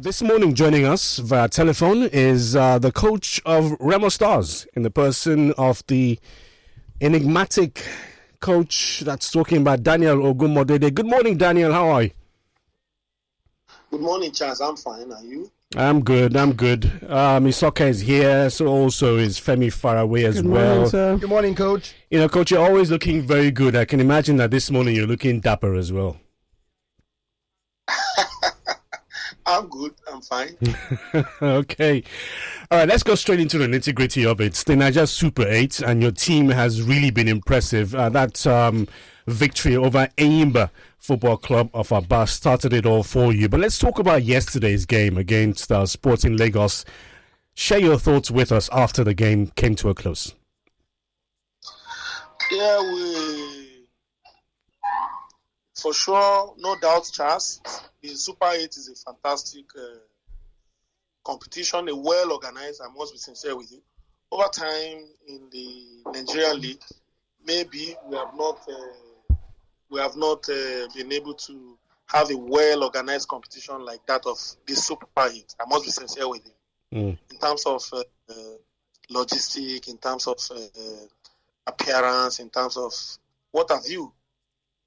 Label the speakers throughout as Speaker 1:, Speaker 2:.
Speaker 1: This morning, joining us via telephone is the coach of Remo Stars, in the person of the enigmatic coach that's talking about Daniel Ogunmode. Good morning, Daniel. How are you?
Speaker 2: Good morning, Charles. I'm fine. Are you?
Speaker 1: I'm good. Misoka is here, so also is Femi Faraway as well.
Speaker 3: Morning, sir.
Speaker 4: Good morning, Coach.
Speaker 1: You know, Coach, you're always looking very good. I can imagine that this morning you're looking dapper as well.
Speaker 2: I'm good. I'm fine.
Speaker 1: Okay. All right, let's go straight into the nitty-gritty of it. The Niger Super 8, and your team has really been impressive. That victory over Enyimba Football Club of Aba started it all for you. But let's talk about yesterday's game against Sporting Lagos. Share your thoughts with us after the game came to a close.
Speaker 2: Yeah, for sure, no doubt, Charles. The Super 8 is a fantastic competition, a well-organized, I must be sincere with you. Over time in the Nigerian League, maybe we have not been able to have a well-organized competition like that of the Super 8. I must be sincere with you. In terms of logistic, in terms of appearance, in terms of what have you.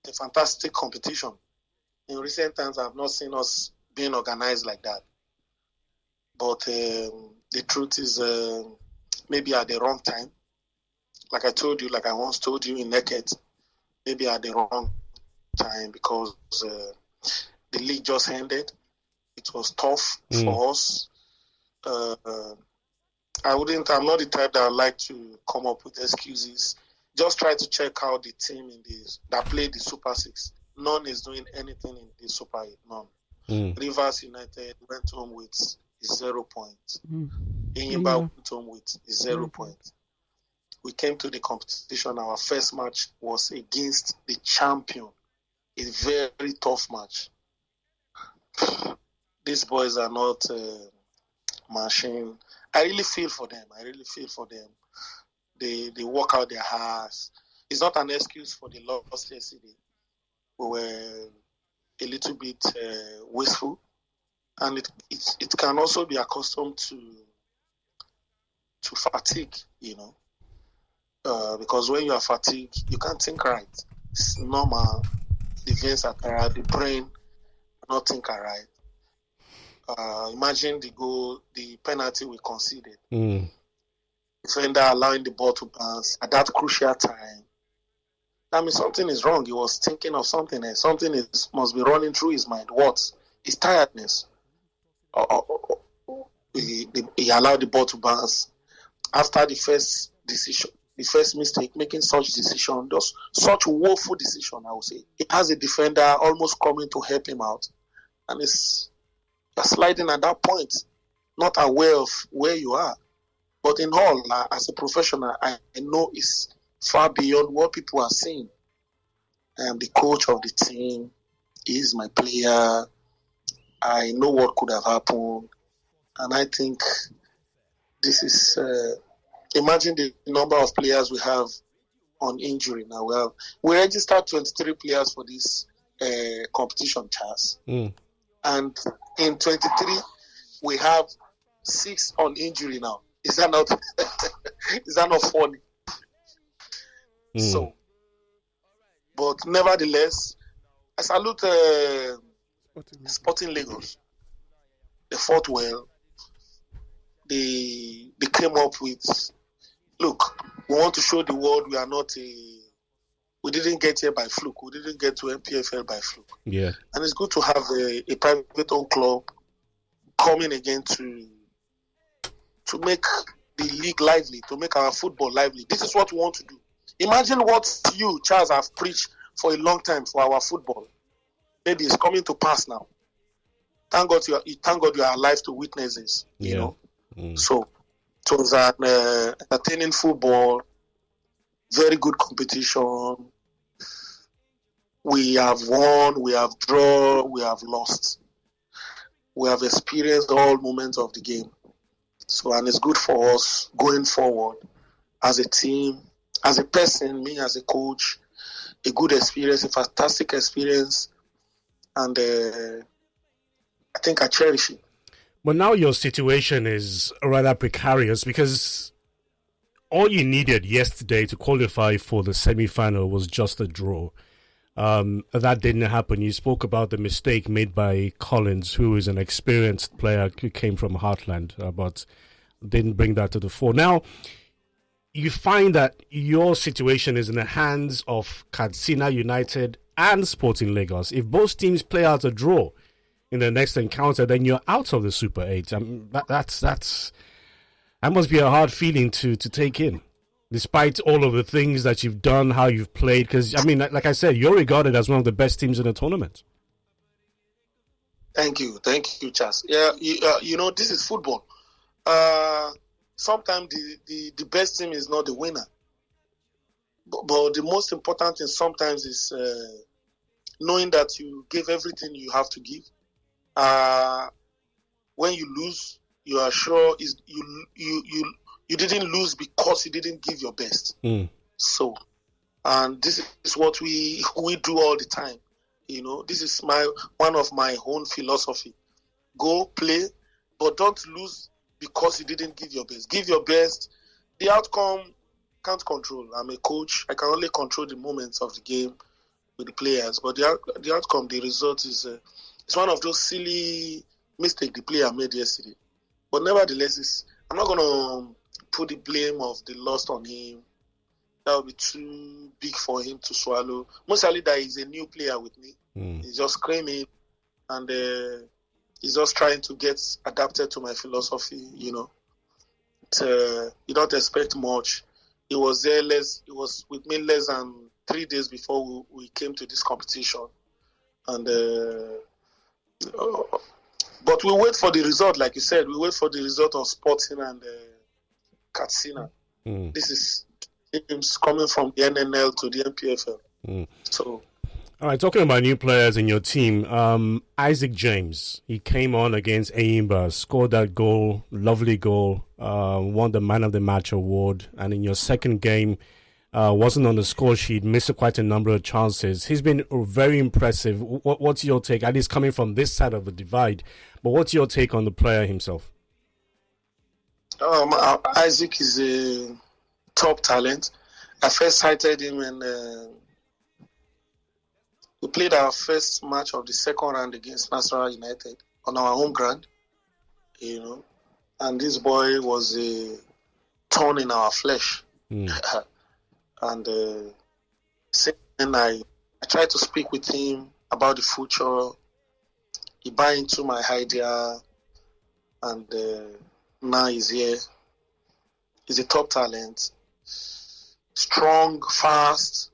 Speaker 2: A fantastic competition. In recent times, I have not seen us being organized like that. But the truth is, maybe at the wrong time. Like I once told you in Naked, maybe at the wrong time because the league just ended. It was tough for us. I'm not the type that would like to come up with excuses. Just try to check out the team that played the Super 6. None is doing anything in the Super 8. None. Rivers United went home with 0 points. Enyimba went home with 0 points. We came to the competition. Our first match was against the champion. A very tough match. These boys are not machine. I really feel for them. They work out their hearts. It's not an excuse for the loss yesterday. We were a little bit wasteful, and it can also be accustomed to fatigue, because when you are fatigued, you can't think right. It's normal. The veins are tired, the brain not think right. Imagine the penalty we conceded. Defender allowing the ball to bounce at that crucial time. That means something is wrong. He was thinking of something, and something must be running through his mind. What? His tiredness. He allowed the ball to bounce. After the first decision, the first mistake, making such decision, just such woeful decision, I would say. He has a defender almost coming to help him out, and you're sliding at that point, not aware of where you are. But in all, as a professional, I know it's far beyond what people are saying. I am the coach of the team. He is my player. I know what could have happened. And I think this is... imagine the number of players we have on injury now. We registered 23 players for this competition, Charles. And in 23, we have 6 on injury now. Is that not funny? So, but nevertheless, I salute Sporting Lagos. They fought well. They came up with, look, we want to show the world we didn't get here by fluke. We didn't get to MPFL by fluke.
Speaker 1: Yeah. And
Speaker 2: it's good to have a private-owned club coming again to make the league lively, to make our football lively. This is what we want to do. Imagine what you, Charles, have preached for a long time for our football. Maybe it's coming to pass now. Thank God you are alive to witness this. You know. So it was an entertaining football, very good competition. We have won, we have drawn, we have lost. We have experienced all moments of the game. So, and it's good for us going forward as a team, as a person, me as a coach, a good experience, a fantastic experience. And I think I cherish it.
Speaker 1: But now your situation is rather precarious because all you needed yesterday to qualify for the semi-final was just a draw. That didn't happen. You spoke about the mistake made by Collins, who is an experienced player who came from Heartland, but didn't bring that to the fore. Now, you find that your situation is in the hands of Katsina United and Sporting Lagos. If both teams play out a draw in the next encounter, then you're out of the Super 8. That must be a hard feeling to take in, despite all of the things that you've done, how you've played. Because, I mean, like I said, you're regarded as one of the best teams in the tournament.
Speaker 2: Thank you, Charles. Yeah, this is football. Sometimes the best team is not the winner. But the most important thing sometimes is knowing that you gave everything you have to give. When you lose, you are sure you didn't lose because you didn't give your best. So, and this is what we do all the time. This is one of my own philosophy. Go play, but don't lose because you didn't give your best. Give your best. The outcome can't control. I'm a coach. I can only control the moments of the game with the players. But the outcome, the result is it's one of those silly mistakes the player made yesterday. But nevertheless, I'm not going to put the blame of the loss on him. That would be too big for him to swallow. Mostly that he's a new player with me. He's just screaming and he's just trying to get adapted to my philosophy, you don't expect much. He was there he was with me less than 3 days before we came to this competition. And but we wait for the result, like you said. We wait for the result of Sporting and Katsina. This is teams coming from the NNL to the MPFL. So,
Speaker 1: all right, talking about new players in your team, Isaac James, he came on against Ayimba, scored that goal, lovely goal, won the Man of the Match award, and in your second game, wasn't on the score sheet, missed quite a number of chances. He's been very impressive. What's your take? At least coming from this side of the divide, but what's your take on the player himself?
Speaker 2: Isaac is a top talent. I first cited him and we played our first match of the second round against Nasarawa United on our home ground, and this boy was a thorn in our flesh. And I tried to speak with him about the future. He bought into my idea, and now he's here. He's a top talent, strong, fast,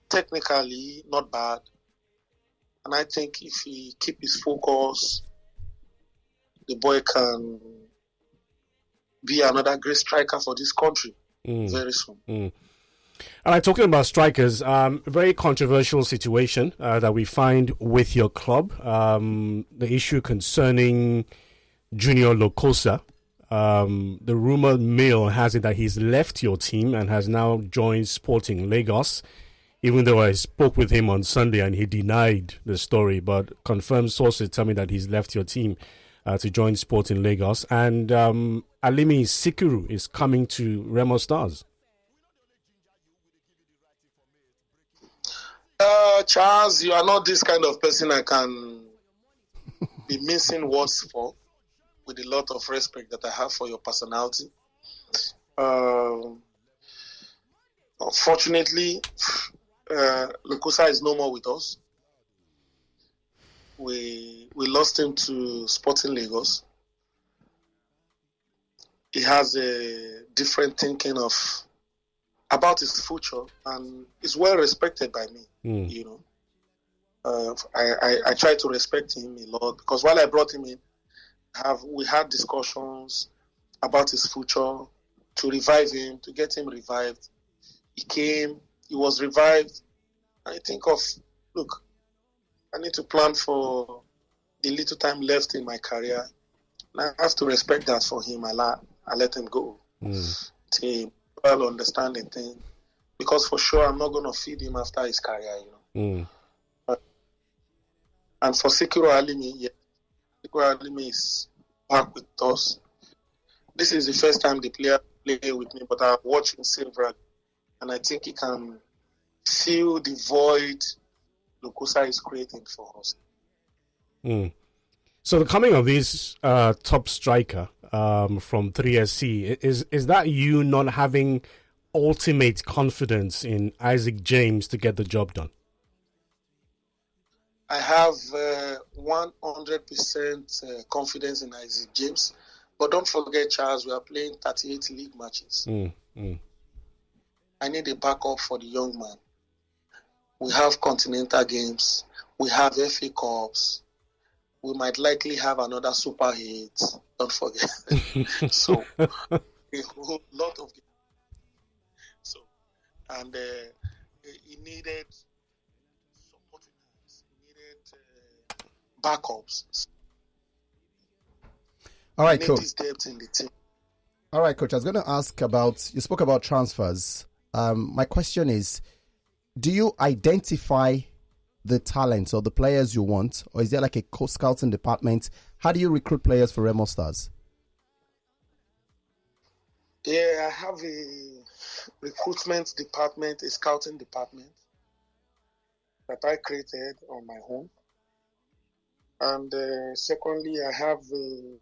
Speaker 2: technically not bad. And I think if he keep his focus, the boy can be another great striker for this country very soon.
Speaker 1: All right, talking about strikers, very controversial situation that we find with your club. The issue concerning Junior Lokosa. The rumor mill has it that he's left your team and has now joined Sporting Lagos, even though I spoke with him on Sunday and he denied the story, but confirmed sources tell me that he's left your team to join Sporting Lagos. And Alimi Sikiru is coming to Remo Stars.
Speaker 2: Charles, you are not this kind of person I can be missing words for, with a lot of respect that I have for your personality. Unfortunately, Lokosa is no more with us. We lost him to Sporting Lagos. He has a different thinking about his future, and is well respected by me. I try to respect him a lot because while I brought him in, we had discussions about his future, to revive him, to get him revived. He came, he was revived. I think look, I need to plan for the little time left in my career. And I have to respect that for him. I let him go. It's a well understanding thing. Because for sure, I'm not going to feed him after his career, And for Sikiru Alimi, Igualimi is back with us. This is the first time the player played with me, but I've watched him several, and I think he can fill the void Lukusa is creating for us.
Speaker 1: So the coming of this top striker from 3SC, is that you not having ultimate confidence in Isaac James to get the job done?
Speaker 2: I have 100% confidence in Isaac James. But don't forget, Charles, we are playing 38 league matches. I need a backup for the young man. We have continental games. We have FA Cups. We might likely have another Super 8. Don't forget. So, a whole lot of games. So, and he needed supporting hands. He needed backups.
Speaker 3: All right, Coach.
Speaker 2: This depth in the team.
Speaker 3: All right, Coach. I was going to ask about, you spoke about transfers. My question is, do you identify the talents or the players you want, or is there like a scouting department? How do you recruit players for Remo Stars?
Speaker 2: Yeah, I have a recruitment department, a scouting department that I created on my own. And secondly, I have a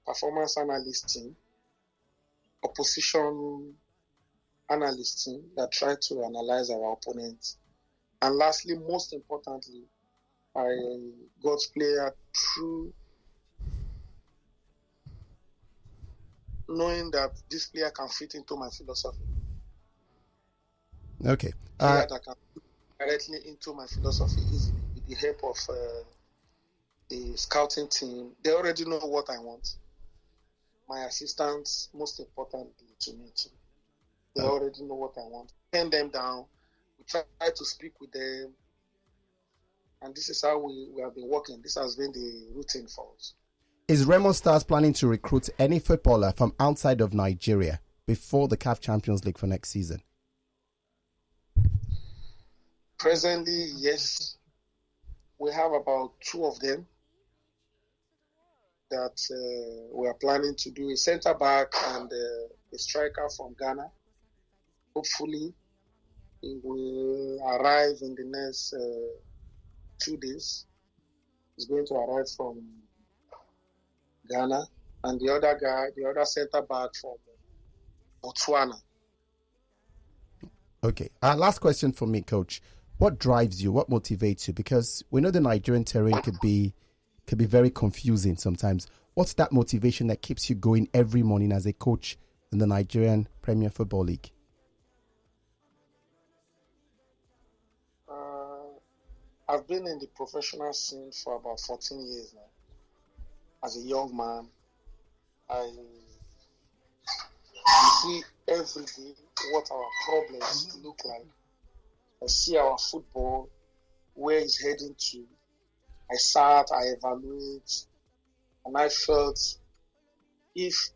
Speaker 2: performance analyst team, opposition analyst team that try to analyze our opponents. And lastly, most importantly, I got player through knowing that this player can fit into my philosophy.
Speaker 3: Okay.
Speaker 2: Player that can fit directly into my philosophy easily with the help of the scouting team. They already know what I want. My assistants, most importantly to me too. They already know what I want. Pen them down. We try to speak with them. And this is how we have been working. This has been the routine for us.
Speaker 3: Is Remo Stars planning to recruit any footballer from outside of Nigeria before the CAF Champions League for next season?
Speaker 2: Presently, yes. We have about 2 of them that we are planning to do, a centre back and a striker from Ghana. Hopefully, it will arrive in the next 2 days. It's going to arrive from Ghana, and the other guy, the other centre back from Botswana.
Speaker 3: Okay. Last question for me, Coach. What drives you? What motivates you? Because we know the Nigerian terrain could be very confusing sometimes. What's that motivation that keeps you going every morning as a coach in the Nigerian Premier Football League?
Speaker 2: I've been in the professional scene for about 14 years now. As a young man, I see every day what our problems look like. I see our football, where it's heading to. I sat, I evaluate, and I felt if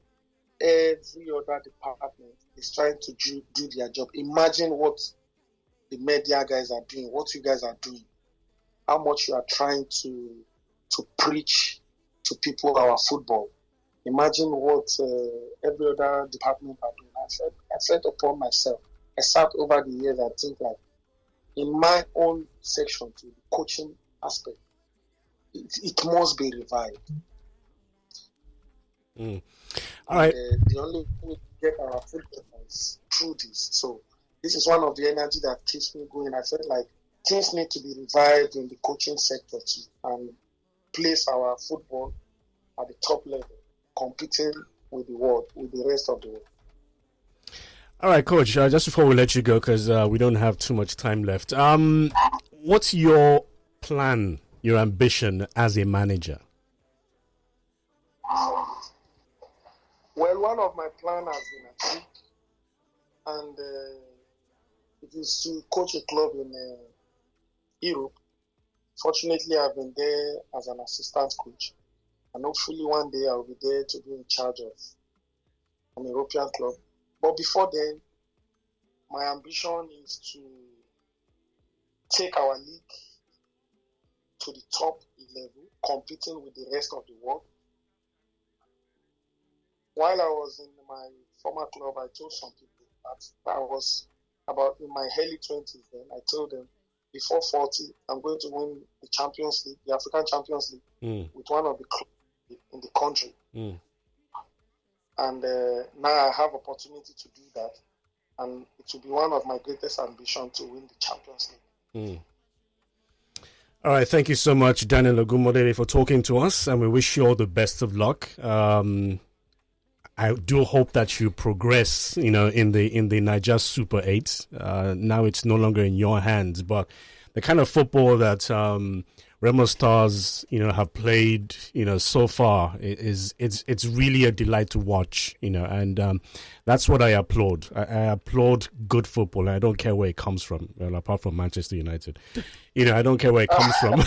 Speaker 2: every other department is trying to do their job, imagine what the media guys are doing, what you guys are doing, how much you are trying to preach to people our football. Imagine what every other department are doing. I felt upon myself. I sat over the years and think like, in my own section to the coaching aspect, it must be revived.
Speaker 1: All right.
Speaker 2: The only way to get our football is through this. So this is one of the energy that keeps me going. I felt like things need to be revived in the coaching sector too, and place our football at the top level, competing with the world, with the rest of the world.
Speaker 1: All right, Coach, just before we let you go, because we don't have too much time left, what's your plan, your ambition as a manager?
Speaker 2: Well, one of my plans has been achieved, and it is to coach a club in Europe. Fortunately, I've been there as an assistant coach, and hopefully one day I'll be there to be in charge of an European club. But before then, my ambition is to take our league to the top level, competing with the rest of the world. While I was in my former club, I told some people that I was about in my early 20s then. I told them, before 40, I'm going to win the Champions League, the African Champions League, with one of the clubs in the country. And now I have opportunity to do that. And it will be one of my greatest ambitions to win the Champions League.
Speaker 1: All right, thank you so much, Daniel Ogunmode, for talking to us, and we wish you all the best of luck. I do hope that you progress, in the Niger Super 8. Now it's no longer in your hands, but the kind of football that Remo Stars, have played, so far it's really a delight to watch, and that's what I applaud. I applaud good football. I don't care where it comes from, apart from Manchester United. I don't care where it comes from.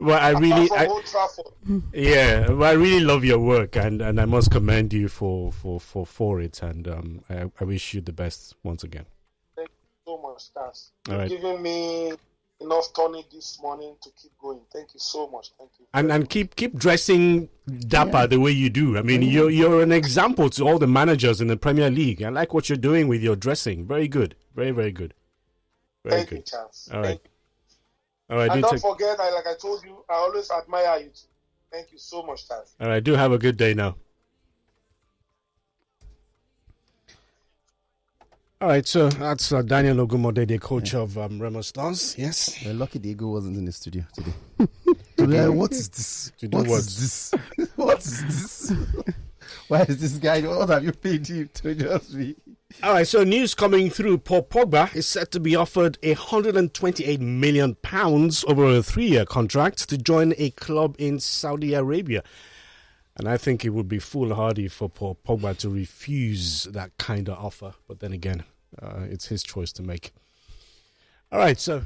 Speaker 1: But I really, but I really love your work, and I must commend you for it, and I wish you the best once again.
Speaker 2: Thank you so much, Stars. You're giving me enough tonic this morning to keep going. Thank you so much. Thank you.
Speaker 1: And keep dressing dapper the way you do. I mean, you're an example to all the managers in the Premier League. I like what you're doing with your dressing. Very good. Very, very good.
Speaker 2: Thank you, Charles.
Speaker 1: All right. All right.
Speaker 2: And don't forget, like I told you, I always admire you too. Thank you so much, Charles.
Speaker 1: All right. Do have a good day now. All right, so that's Daniel Ogunmode, the coach of Remo Stars. Yes.
Speaker 3: We're lucky the Eagle wasn't in the studio today. What is this? What is this? What is this? Why is this guy? What have you paid him to just be?
Speaker 1: All right, so news coming through. Paul Pogba is set to be offered £128 million over a 3-year contract to join a club in Saudi Arabia. And I think it would be foolhardy for Paul Pogba to refuse that kind of offer. But then again, it's his choice to make. All right, so